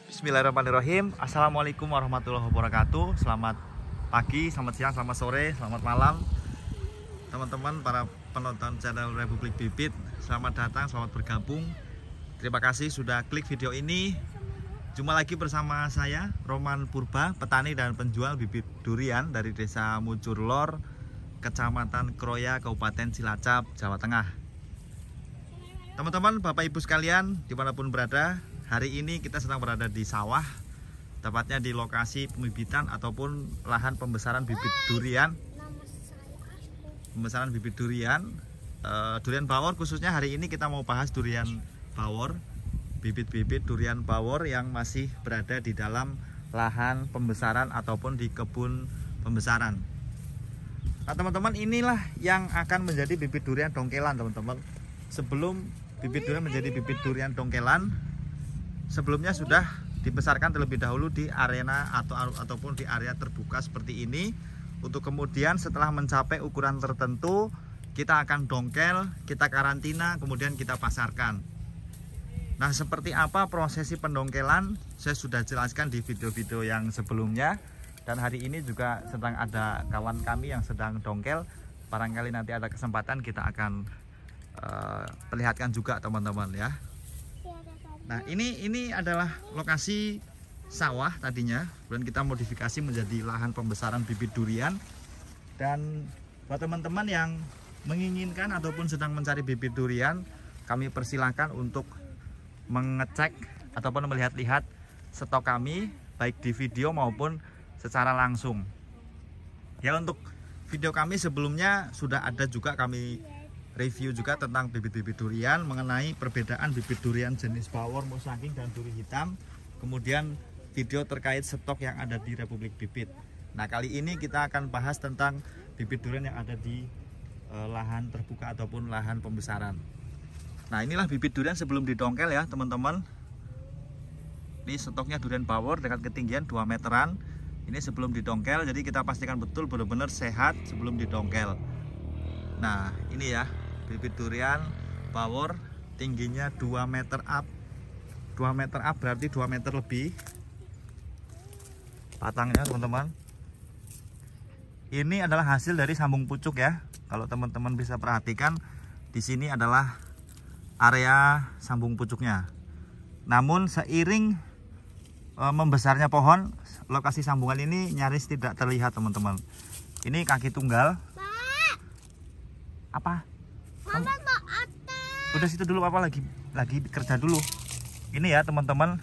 Bismillahirrahmanirrahim. Assalamualaikum warahmatullahi wabarakatuh. Selamat pagi, selamat siang, selamat sore, selamat malam teman-teman para penonton channel Republik Bibit. Selamat datang, selamat bergabung. Terima kasih sudah klik video ini. Jumpa lagi bersama saya Roman Purba, petani dan penjual bibit durian dari Desa Mujurlor, Kecamatan Kroya, Kabupaten Cilacap, Jawa Tengah. Teman-teman, Bapak Ibu sekalian, dimanapun berada, hari ini kita sedang berada di sawah, tepatnya di lokasi pembibitan ataupun lahan pembesaran bibit durian. Pembesaran bibit durian, durian bawor khususnya hari ini kita mau bahas durian bawor, bibit-bibit durian bawor yang masih berada di dalam lahan pembesaran ataupun di kebun pembesaran. Nah teman-teman, inilah yang akan menjadi bibit durian dongkelan teman-teman. Sebelum bibit durian menjadi bibit durian dongkelan, sebelumnya sudah dibesarkan terlebih dahulu di arena ataupun di area terbuka seperti ini, untuk kemudian setelah mencapai ukuran tertentu kita akan dongkel, kita karantina, kemudian kita pasarkan. Nah, seperti apa prosesi pendongkelan saya sudah jelaskan di video-video yang sebelumnya, dan hari ini juga sedang ada kawan kami yang sedang dongkel. Barangkali nanti ada kesempatan kita akan perlihatkan juga teman-teman ya. Nah, ini adalah lokasi sawah tadinya, kemudian kita modifikasi menjadi lahan pembesaran bibit durian. Dan buat teman-teman yang menginginkan ataupun sedang mencari bibit durian, kami persilahkan untuk mengecek ataupun melihat-lihat stok kami baik di video maupun secara langsung. Ya, untuk video kami sebelumnya sudah ada juga kami review juga tentang bibit-bibit durian, mengenai perbedaan bibit durian jenis bawor, musangking, dan duri hitam. Kemudian video terkait stok yang ada di Republik Bibit. Nah, kali ini kita akan bahas tentang bibit durian yang ada di lahan terbuka ataupun lahan pembesaran. Nah, inilah bibit durian sebelum didongkel ya teman-teman. Ini stoknya durian bawor dengan ketinggian 2 meteran. Ini sebelum didongkel, jadi kita pastikan betul benar-benar sehat sebelum didongkel. Nah, ini ya bibit durian bawor, tingginya 2 meter up. 2 meter up berarti 2 meter lebih batangnya teman-teman. Ini adalah hasil dari sambung pucuk ya. Kalau teman-teman bisa perhatikan, di sini adalah area sambung pucuknya. Namun seiring membesarnya pohon, lokasi sambungan ini nyaris tidak terlihat teman-teman. Ini kaki tunggal. Apa? Mama mau atas. Udah situ dulu, apa lagi kerja dulu. Ini ya teman-teman,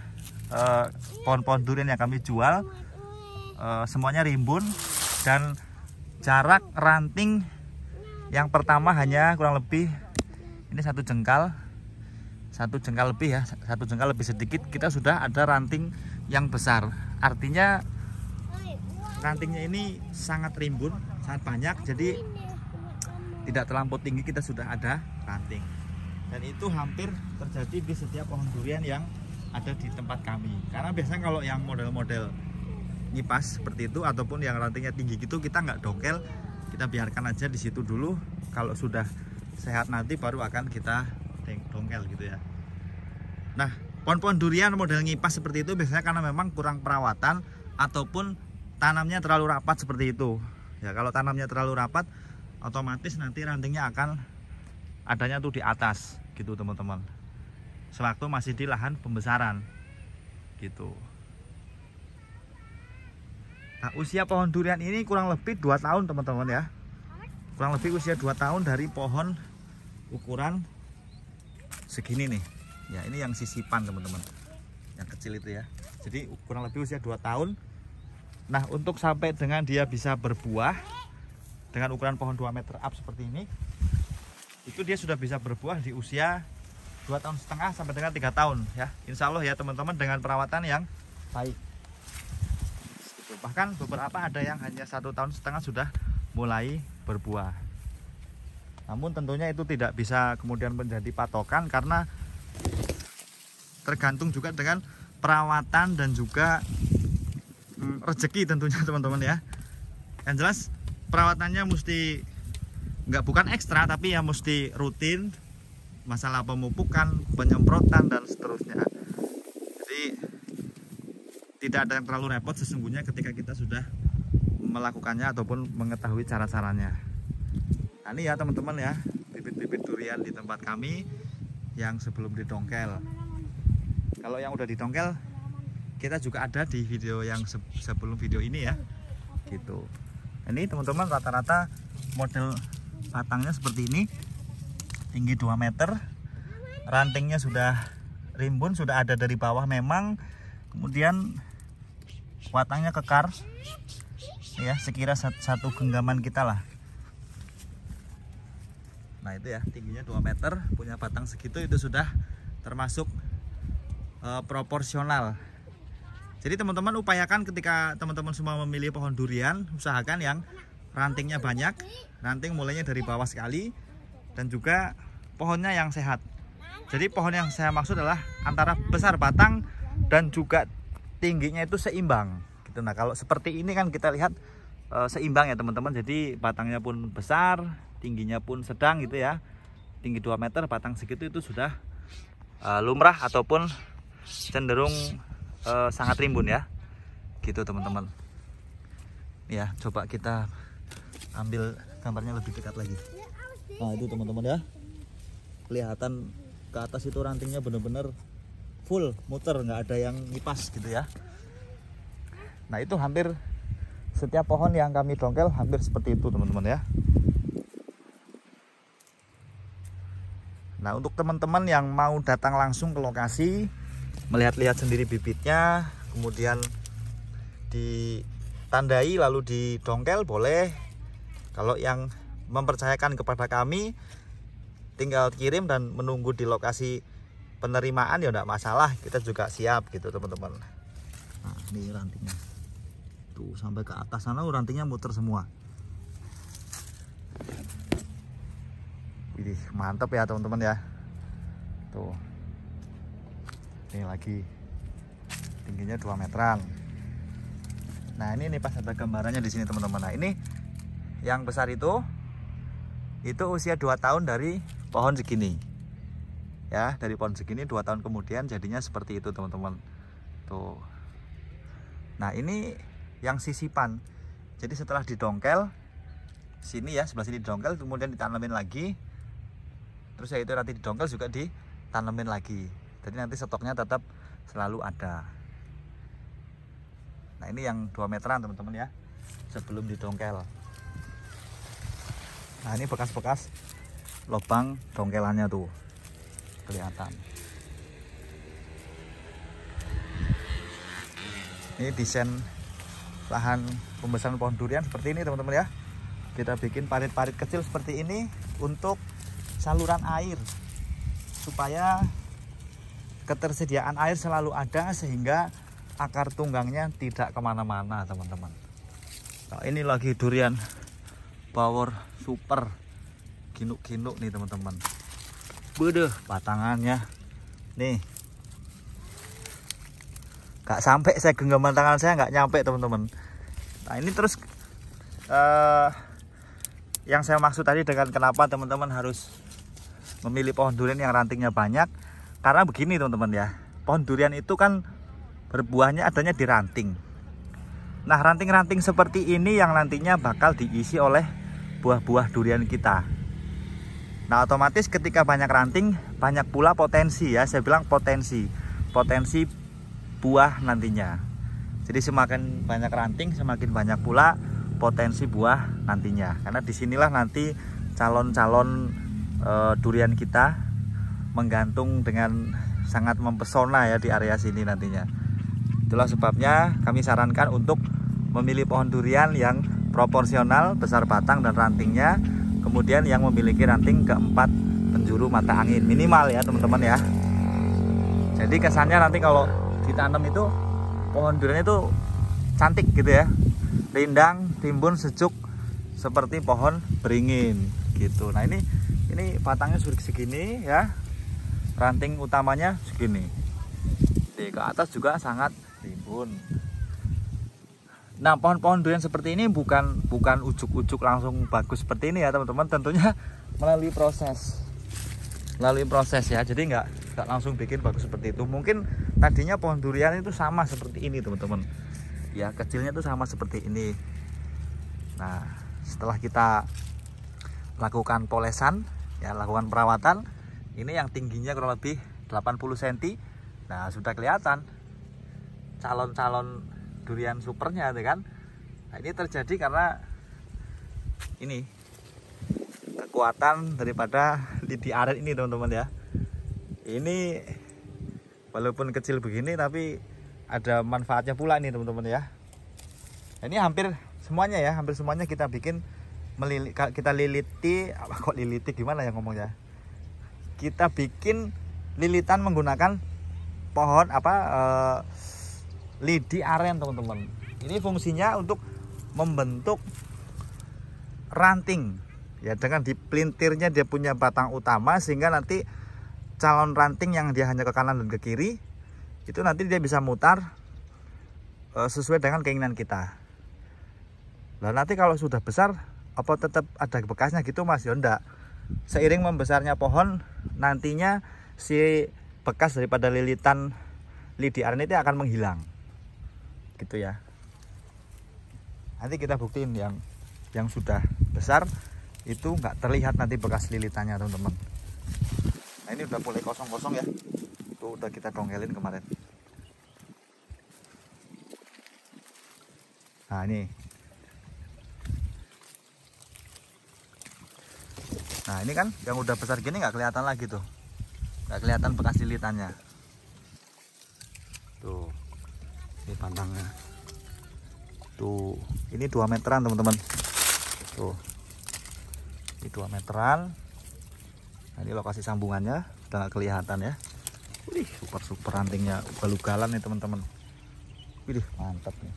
pohon-pohon durian yang kami jual semuanya rimbun, dan jarak ranting yang pertama hanya kurang lebih ini 1 jengkal lebih ya, 1 jengkal lebih sedikit kita sudah ada ranting yang besar. Artinya rantingnya ini sangat rimbun, sangat banyak, jadi tidak terlampau tinggi kita sudah ada ranting. Dan itu hampir terjadi di setiap pohon durian yang ada di tempat kami. Karena biasanya kalau yang model-model nyipas seperti itu ataupun yang rantingnya tinggi gitu, kita nggak dongkel, kita biarkan aja di situ dulu. Kalau sudah sehat nanti baru akan kita dongkel gitu ya. Nah, pohon-pohon durian model nyipas seperti itu biasanya karena memang kurang perawatan ataupun tanamnya terlalu rapat seperti itu. Ya, kalau tanamnya terlalu rapat, otomatis nanti rantingnya akan adanya tuh di atas gitu teman-teman, sewaktu masih di lahan pembesaran gitu. Nah, usia pohon durian ini kurang lebih 2 tahun teman-teman ya. Kurang lebih usia 2 tahun dari pohon ukuran segini nih ya. Ini yang sisipan teman-teman, yang kecil itu ya. Jadi kurang lebih usia 2 tahun. Nah, untuk sampai dengan dia bisa berbuah dengan ukuran pohon 2 meter up seperti ini, itu dia sudah bisa berbuah di usia 2,5 tahun sampai dengan 3 tahun ya. Insya Allah ya teman-teman, dengan perawatan yang baik. Bahkan beberapa ada yang hanya 1,5 tahun sudah mulai berbuah. Namun tentunya itu tidak bisa kemudian menjadi patokan, karena tergantung juga dengan perawatan dan juga rezeki tentunya teman-teman ya. Yang jelas perawatannya mesti bukan ekstra, tapi ya mesti rutin. Masalah pemupukan, penyemprotan, dan seterusnya. Jadi tidak ada yang terlalu repot sesungguhnya ketika kita sudah melakukannya ataupun mengetahui cara-caranya. Nah ini ya teman-teman ya, bibit-bibit durian di tempat kami yang sebelum didongkel. Kalau yang udah didongkel kita juga ada di video yang sebelum video ini ya gitu. Ini teman-teman rata-rata model batangnya seperti ini, tinggi 2 meter, rantingnya sudah rimbun, sudah ada dari bawah memang, kemudian batangnya kekar ya, sekira satu genggaman kita lah. Nah itu ya, tingginya 2 meter, punya batang segitu, itu sudah termasuk proporsional. Jadi teman-teman upayakan ketika teman-teman semua memilih pohon durian, usahakan yang rantingnya banyak, ranting mulainya dari bawah sekali, dan juga pohonnya yang sehat. Jadi pohon yang saya maksud adalah antara besar batang dan juga tingginya itu seimbang gitu. Nah kalau seperti ini kan kita lihat seimbang ya teman-teman, jadi batangnya pun besar, tingginya pun sedang gitu ya, tinggi 2 meter, batang segitu itu sudah lumrah ataupun cenderung sangat rimbun ya gitu teman-teman ya. Coba kita ambil gambarnya lebih dekat lagi. Nah itu teman-teman ya, kelihatan ke atas itu rantingnya benar-benar full muter, nggak ada yang ngipas gitu ya. Nah itu hampir setiap pohon yang kami dongkel hampir seperti itu teman-teman ya. Nah untuk teman-teman yang mau datang langsung ke lokasi, melihat-lihat sendiri bibitnya, kemudian ditandai lalu didongkel boleh. Kalau yang mempercayakan kepada kami, tinggal kirim dan menunggu di lokasi penerimaan ya enggak masalah, kita juga siap gitu teman-teman. Nah ini rantingnya tuh sampai ke atas sana, rantingnya muter semua. Wih, mantap ya teman-teman ya. Tuh ini lagi tingginya 2 meteran. Nah ini pas ada gambarannya di sini teman-teman. Nah ini yang besar itu usia 2 tahun dari pohon segini ya, dari pohon segini 2 tahun kemudian jadinya seperti itu teman-teman tuh. Nah ini yang sisipan, jadi setelah didongkel sini ya, sebelah sini didongkel kemudian ditanamin lagi, terus ya itu nanti didongkel juga ditanamin lagi, jadi nanti stoknya tetap selalu ada. Nah ini yang 2 meteran teman-teman ya, sebelum didongkel. Nah ini bekas-bekas lubang dongkelannya tuh kelihatan. Ini desain lahan pembesaran pohon durian seperti ini teman-teman ya. Kita bikin parit-parit kecil seperti ini untuk saluran air, supaya ketersediaan air selalu ada sehingga akar tunggangnya tidak kemana-mana teman-teman. Nah, ini lagi durian power super ginuk-ginuk nih teman-teman. Bedeh batangannya nih, gak sampai saya genggaman tangan saya, nggak nyampe teman-teman. Nah ini terus yang saya maksud tadi dengan kenapa teman-teman harus memilih pohon durian yang rantingnya banyak, karena begini teman-teman ya, pohon durian itu kan berbuahnya adanya di ranting. Nah ranting-ranting seperti ini yang nantinya bakal diisi oleh buah-buah durian kita. Nah otomatis ketika banyak ranting, banyak pula potensi ya, saya bilang potensi buah nantinya. Jadi semakin banyak ranting, semakin banyak pula potensi buah nantinya. Karena disinilah nanti calon-calon durian kita menggantung dengan sangat mempesona ya di area sini nantinya. Itulah sebabnya kami sarankan untuk memilih pohon durian yang proporsional, besar batang dan rantingnya, kemudian yang memiliki ranting keempat penjuru mata angin minimal ya teman-teman ya. Jadi kesannya nanti kalau ditanam itu pohon durian itu cantik gitu ya, rindang, timbun, sejuk seperti pohon beringin gitu. Nah ini batangnya sudah segini ya, ranting utamanya segini, di ke atas juga sangat timbun. Nah pohon-pohon durian seperti ini bukan ujuk-ujuk langsung bagus seperti ini ya teman-teman, tentunya melalui proses ya. Jadi nggak langsung bikin bagus seperti itu. Mungkin tadinya pohon durian itu sama seperti ini teman-teman ya, kecilnya itu sama seperti ini. Nah setelah kita lakukan polesan ya, lakukan perawatan, ini yang tingginya kurang lebih 80 cm. Nah sudah kelihatan calon-calon durian supernya kan. Nah, ini terjadi karena ini kekuatan daripada lidi aren ini teman-teman ya. Ini walaupun kecil begini tapi ada manfaatnya pula nih teman-teman ya. Nah, ini hampir semuanya ya, hampir semuanya kita bikin kita liliti, kok liliti gimana ya ngomongnya, kita bikin lilitan menggunakan pohon lidi aren teman-teman. Ini fungsinya untuk membentuk ranting ya, dengan dipelintirnya dia punya batang utama, sehingga nanti calon ranting yang dia hanya ke kanan dan ke kiri itu nanti dia bisa mutar sesuai dengan keinginan kita. Nah nanti kalau sudah besar apa tetap ada bekasnya gitu mas? Ya enggak, seiring membesarnya pohon nantinya si bekas daripada lilitan lidi aren itu akan menghilang gitu ya. Nanti kita buktiin yang sudah besar itu nggak terlihat nanti bekas lilitannya teman-teman. Nah ini udah mulai kosong-kosong ya, itu udah kita dongkelin kemarin. Nah ini, nah ini kan yang udah besar gini nggak kelihatan lagi tuh, nggak kelihatan bekas lilitannya. Tuh, ini pantangnya. Tuh, ini 2 meteran teman-teman. Tuh, ini 2 meteran. Nah, ini lokasi sambungannya udah nggak kelihatan ya. Wih, super rantingnya ugal-ugalan nih teman-teman. Wih, mantap nih.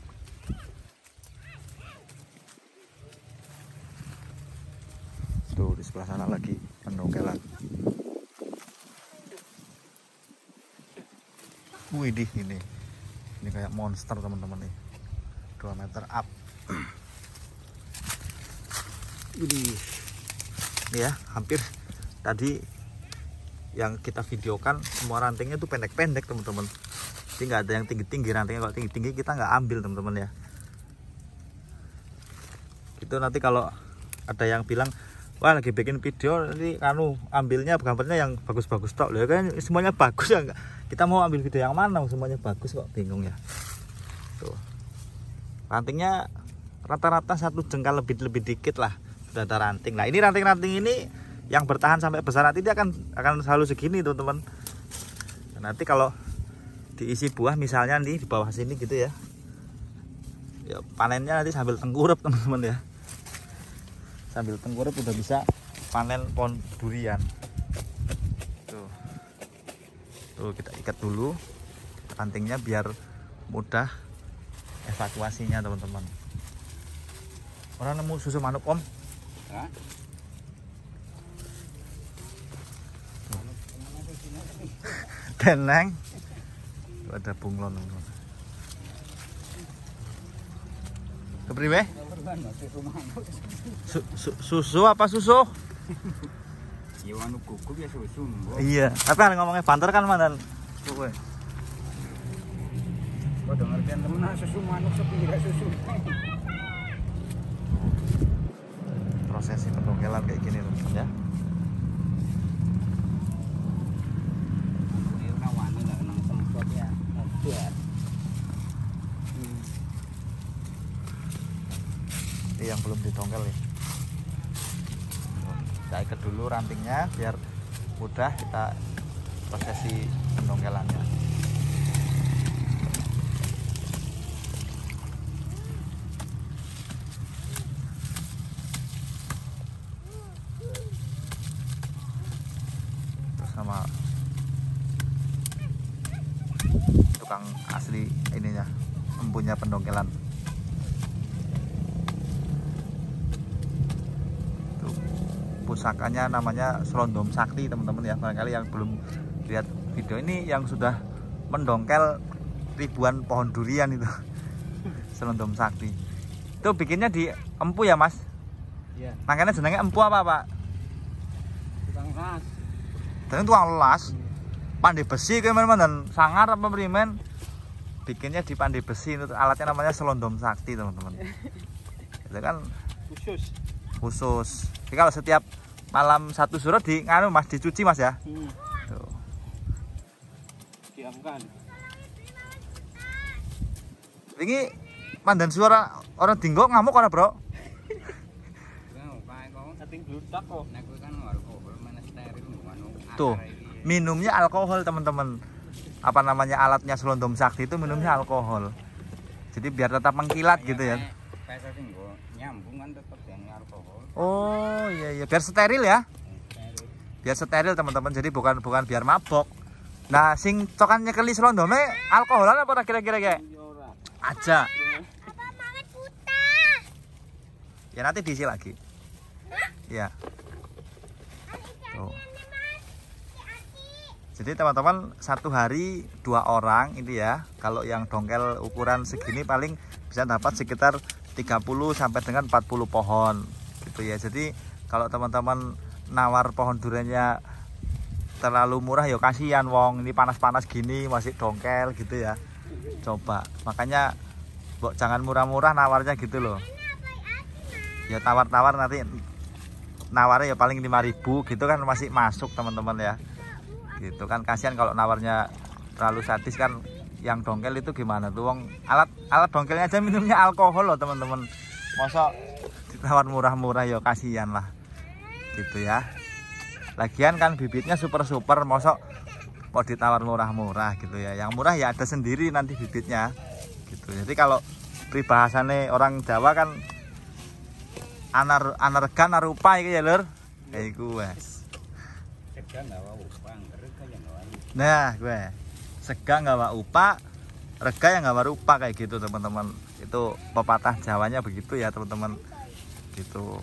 Tuh di sebelah sana lagi pendongkelan. Wih, ini kayak monster teman-teman nih. 2 meter up. Ini ya, hampir tadi yang kita videokan semua rantingnya tuh pendek-pendek teman-teman. Jadi nggak ada yang tinggi-tinggi rantingnya. Kalau tinggi-tinggi kita nggak ambil teman-teman ya. Itu nanti kalau ada yang bilang, wah lagi bikin video nanti ambilnya gambarnya yang bagus-bagus tok. Loh kan semuanya bagus ya, kita mau ambil video yang mana semuanya bagus kok, bingung ya. Tuh. Rantingnya rata-rata 1 jengkal lebih dikit lah sudah ada ranting. Nah ini ranting-ranting ini yang bertahan sampai besar nanti dia akan selalu segini teman-teman. Nah, nanti kalau diisi buah misalnya nih di bawah sini gitu ya, ya panennya nanti sambil tengkurap teman-teman ya. Sambil tengkurap udah bisa panen pohon durian. Tuh kita ikat dulu rantingnya biar mudah evakuasinya teman-teman. Orang nemu susu manuk om? Hah? Teneng. Ada bunglon teman-teman. Kepriwe? Susu apa susu? Iya, tapi kan ngomongnya banter kan mantan. Kowe. Padha ngertian temen susu manuk sepi gak susu. Prosesi pendongkelan kayak gini teman-teman ya. Ini rawane enggak nang semprot ya. Ini yang belum ditongkel nih. Kita ikat dulu rantingnya biar mudah kita prosesi pendongkelannya. Sama tukang asli ininya, empunya pendongkelan. Pusakanya namanya Selondom Sakti teman-teman ya. Barangkali yang belum lihat video ini yang sudah mendongkel ribuan pohon durian itu. Selondom Sakti itu bikinnya di empu ya mas? Iya. Makanya jenengnya empu apa pak? Tukang las. Dan tukang las. pandai besi teman-teman, dan sangar apa primen bikinnya di pandai besi. Itu alatnya namanya selondom sakti teman-teman. Itu kan khusus. Jadi kalau setiap malam satu surat di nganu Mas, dicuci Mas ya. Tuh. Diamkan. Ini mandan suara orang dinggok ngamuk ora, Bro? Tuh, minumnya alkohol teman-teman. Apa namanya alatnya selondom sakti itu minumnya alkohol. Jadi biar tetap mengkilat gitu ya. Oh iya, biar steril ya. Biar steril teman-teman. Jadi bukan biar mabok. Nah, sing cokan nyekeli selondome alkoholan apa kira-kira kayak? Aja. Ya nanti diisi lagi. Ya. Tuh. Jadi teman-teman satu hari 2 orang ini ya. Kalau yang dongkel ukuran segini paling bisa dapat sekitar 30 sampai dengan 40 pohon gitu ya. Jadi kalau teman-teman nawar pohon duriannya terlalu murah ya kasihan wong, ini panas-panas gini masih dongkel gitu ya. Coba makanya jangan murah-murah nawarnya gitu loh. Ya tawar-tawar nanti nawarnya ya paling 5.000 gitu kan masih masuk teman-teman ya. Gitu kan kasihan kalau nawarnya terlalu sadis kan. Yang dongkel itu gimana tuh wong, alat dongkelnya aja minumnya alkohol loh teman-teman. Masa ditawar murah-murah ya kasihan lah. Gitu ya. Lagian kan bibitnya super-super, masa mau ditawar murah-murah gitu ya. Yang murah ya ada sendiri nanti bibitnya. Gitu. Jadi kalau peribahasane orang Jawa kan anargan arupa iki ya lur. Kayak gue. Nah, gue sega nggak upah, rega yang nggak rupa kayak gitu teman-teman. Itu pepatah Jawanya begitu ya teman-teman. Gitu.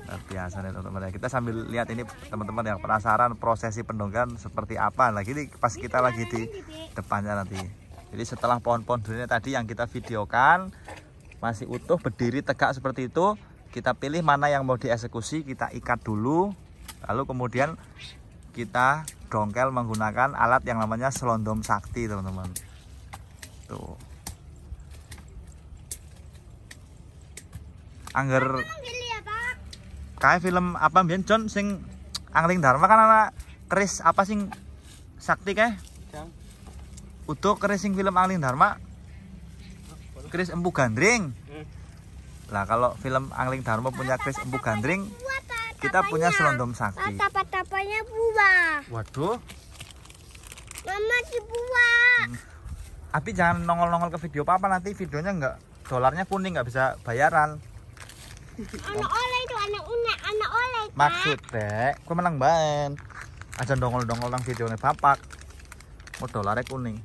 Luar biasa nih teman-teman. Kita sambil lihat ini teman-teman yang penasaran prosesi pendongkelan seperti apa. Lagi ini pas kita lagi di depannya nanti. Jadi setelah pohon-pohon durian tadi yang kita videokan masih utuh berdiri tegak seperti itu, kita pilih mana yang mau dieksekusi, kita ikat dulu. Lalu kemudian kita dongkel menggunakan alat yang namanya selondom sakti teman-teman. Tuh. Angger kayak film apa Mbien John sing Angling Dharma kan anak keris apa sing sakti kayak? Utuh keris sing film Angling Dharma. Keris Empu Gandring. Lah kalau film Angling Dharma punya keris Empu Gandring, kita punya selondom sakti. Tapa-tapanya buah. Waduh. Mama dibuah. Tapi jangan nongol-nongol ke video papa, nanti videonya nggak, dolarnya kuning nggak bisa bayaran. Anak oleh itu anak oleh. Maksud dek, gue menang banget. Aja dongol-dongol nang videonya bapak. Mau dolarnya kuning.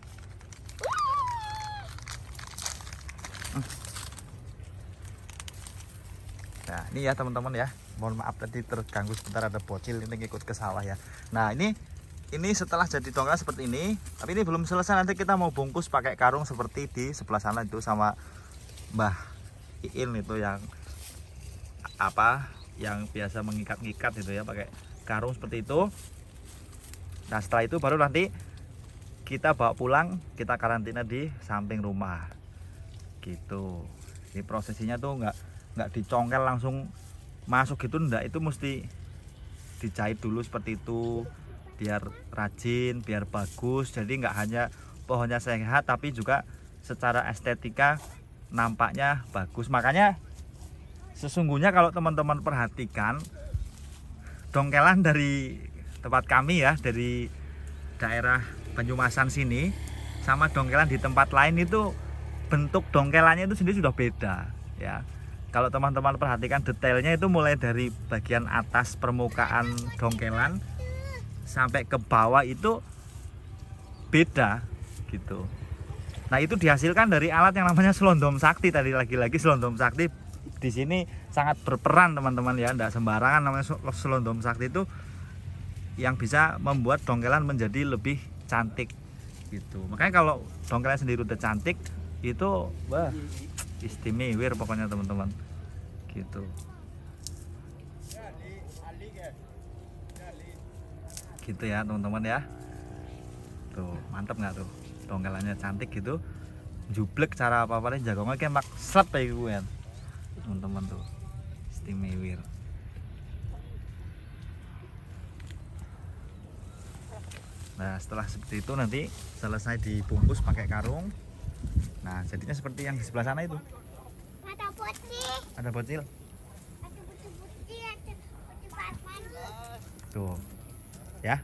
Nah ini ya teman-teman ya. Mohon maaf tadi terganggu sebentar, ada bocil ini ngikut ke sawah ya. Nah ini setelah jadi dongkel seperti ini, tapi ini belum selesai, nanti kita mau bungkus pakai karung seperti di sebelah sana itu sama Mbah Iin itu yang apa yang biasa mengikat-ngikat itu ya, pakai karung seperti itu. Nah setelah itu baru nanti kita bawa pulang, kita karantina di samping rumah gitu. Ini prosesinya tuh nggak dicongkel langsung masuk gitu, enggak, itu mesti dijahit dulu seperti itu biar rajin, biar bagus. Jadi nggak hanya pohonnya sehat tapi juga secara estetika nampaknya bagus. Makanya sesungguhnya kalau teman-teman perhatikan dongkelan dari tempat kami ya, dari daerah Banyumasan sini sama dongkelan di tempat lain itu bentuk dongkelannya itu sendiri sudah beda ya. Kalau teman-teman perhatikan detailnya itu mulai dari bagian atas permukaan dongkelan sampai ke bawah itu beda gitu. Nah itu dihasilkan dari alat yang namanya selondom sakti tadi. Lagi-lagi selondom sakti di sini sangat berperan teman-teman ya, tidak sembarangan. Namanya selondom sakti itu yang bisa membuat dongkelan menjadi lebih cantik gitu. Makanya kalau dongkelan sendiri udah cantik itu wah istimewa pokoknya teman-teman gitu. Gitu ya teman-teman ya. Tuh mantep nggak tuh, tonggalannya cantik gitu, jublek cara apa-apa jagongnya kayak mak slap kayak gue kan teman-teman tuh, istimewa. Nah setelah seperti itu nanti selesai dibungkus pakai karung. Nah jadinya seperti yang di sebelah sana itu. Ada putih. Ada bocil. Ada putih-putih. Ada putih parman. Tuh ya,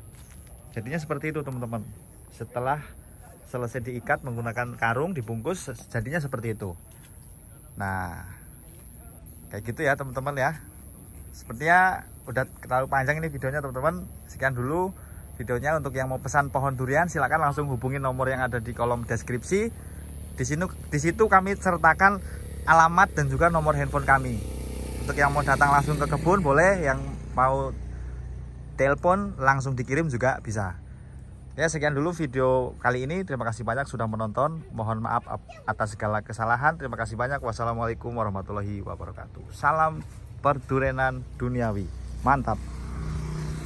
jadinya seperti itu teman-teman. Setelah selesai diikat menggunakan karung, dibungkus, jadinya seperti itu. Nah kayak gitu ya teman-teman ya. Sepertinya udah terlalu panjang ini videonya teman-teman. Sekian dulu videonya. Untuk yang mau pesan pohon durian silakan langsung hubungi nomor yang ada di kolom deskripsi. Di situ kami sertakan alamat dan juga nomor handphone kami. Untuk yang mau datang langsung ke kebun boleh, yang mau telepon langsung dikirim juga bisa. Ya sekian dulu video kali ini. Terima kasih banyak sudah menonton. Mohon maaf atas segala kesalahan. Terima kasih banyak. Wassalamualaikum warahmatullahi wabarakatuh. Salam perdurenan duniawi. Mantap.